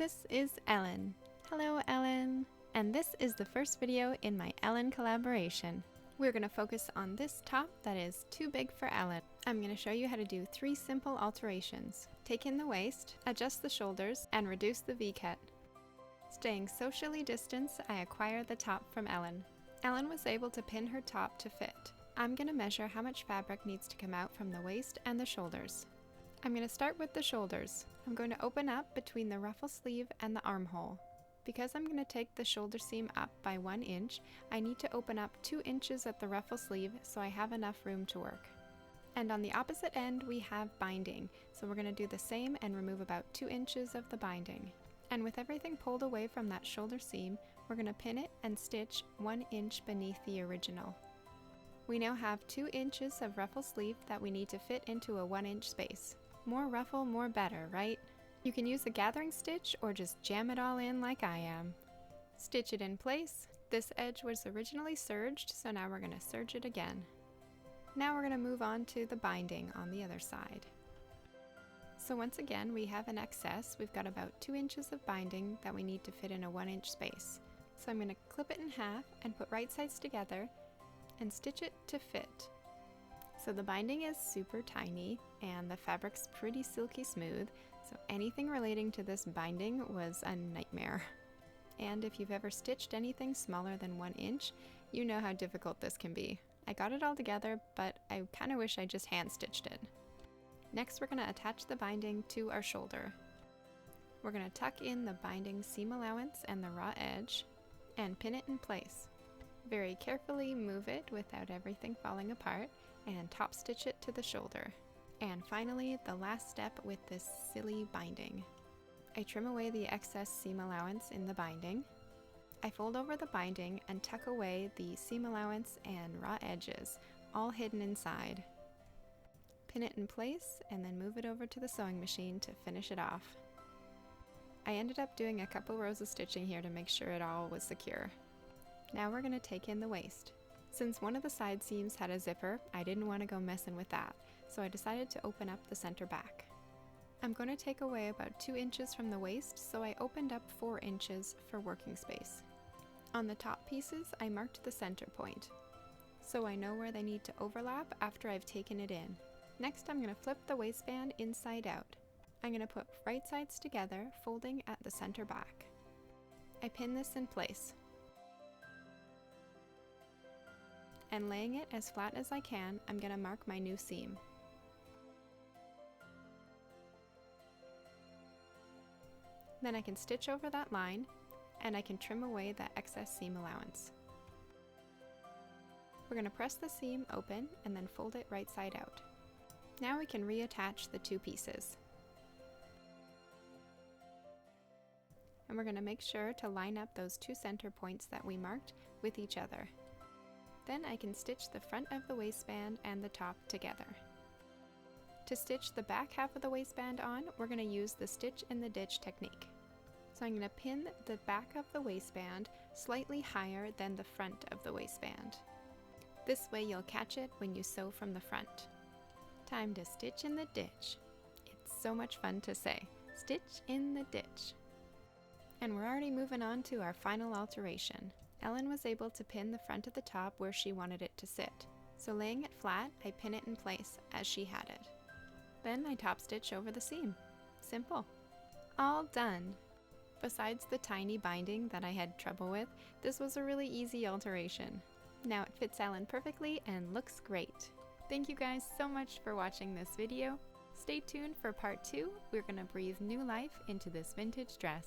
This is Ellen. Hello, Ellen. And this is the first video in my Ellen collaboration. We're going to focus on this top that is too big for Ellen. I'm going to show you how to do 3 simple alterations. Take in the waist, adjust the shoulders, and reduce the V-cut. Staying socially distanced, I acquired the top from Ellen. Ellen was able to pin her top to fit. I'm going to measure how much fabric needs to come out from the waist and the shoulders. I'm going to start with the shoulders. I'm going to open up between the ruffle sleeve and the armhole. Because I'm going to take the shoulder seam up by 1 inch, I need to open up 2 inches at the ruffle sleeve so I have enough room to work. And on the opposite end we have binding, so we're going to do the same and remove about 2 inches of the binding. And with everything pulled away from that shoulder seam, we're going to pin it and stitch 1 inch beneath the original. We now have 2 inches of ruffle sleeve that we need to fit into a 1 inch space. More ruffle, more better, right? You can use a gathering stitch or just jam it all in like I am. Stitch it in place. This edge was originally serged, so now we're going to serge it again. Now we're going to move on to the binding on the other side. So once again, we have an excess. We've got about 2 inches of binding that we need to fit in a 1 inch space. So I'm going to clip it in half and put right sides together and stitch it to fit. So the binding is super tiny and the fabric's pretty silky smooth, so anything relating to this binding was a nightmare. And if you've ever stitched anything smaller than 1 inch, you know how difficult this can be. I got it all together, but I kind of wish I just hand stitched it. Next, we're going to attach the binding to our shoulder. We're going to tuck in the binding seam allowance and the raw edge and pin it in place. Very carefully move it without everything falling apart and top stitch it to the shoulder. And finally, the last step with this silly binding. I trim away the excess seam allowance in the binding. I fold over the binding and tuck away the seam allowance and raw edges, all hidden inside. Pin it in place and then move it over to the sewing machine to finish it off. I ended up doing a couple rows of stitching here to make sure it all was secure. Now we're going to take in the waist. Since one of the side seams had a zipper, I didn't want to go messing with that, so I decided to open up the center back. I'm going to take away about 2 inches from the waist, so I opened up 4 inches for working space. On the top pieces, I marked the center point, so I know where they need to overlap after I've taken it in. Next, I'm going to flip the waistband inside out. I'm going to put right sides together, folding at the center back. I pin this in place. And laying it as flat as I can, I'm going to mark my new seam. Then I can stitch over that line, and I can trim away that excess seam allowance. We're going to press the seam open and then fold it right side out. Now we can reattach the 2 pieces. And we're going to make sure to line up those 2 center points that we marked with each other. Then I can stitch the front of the waistband and the top together. To stitch the back half of the waistband on, we're going to use the stitch in the ditch technique. So I'm going to pin the back of the waistband slightly higher than the front of the waistband. This way you'll catch it when you sew from the front. Time to stitch in the ditch. It's so much fun to say. Stitch in the ditch. And we're already moving on to our final alteration. Ellen was able to pin the front of the top where she wanted it to sit. So laying it flat, I pin it in place as she had it. Then I top stitch over the seam. Simple. All done. Besides the tiny binding that I had trouble with, this was a really easy alteration. Now it fits Ellen perfectly and looks great. Thank you guys so much for watching this video. Stay tuned for part 2. We're going to breathe new life into this vintage dress.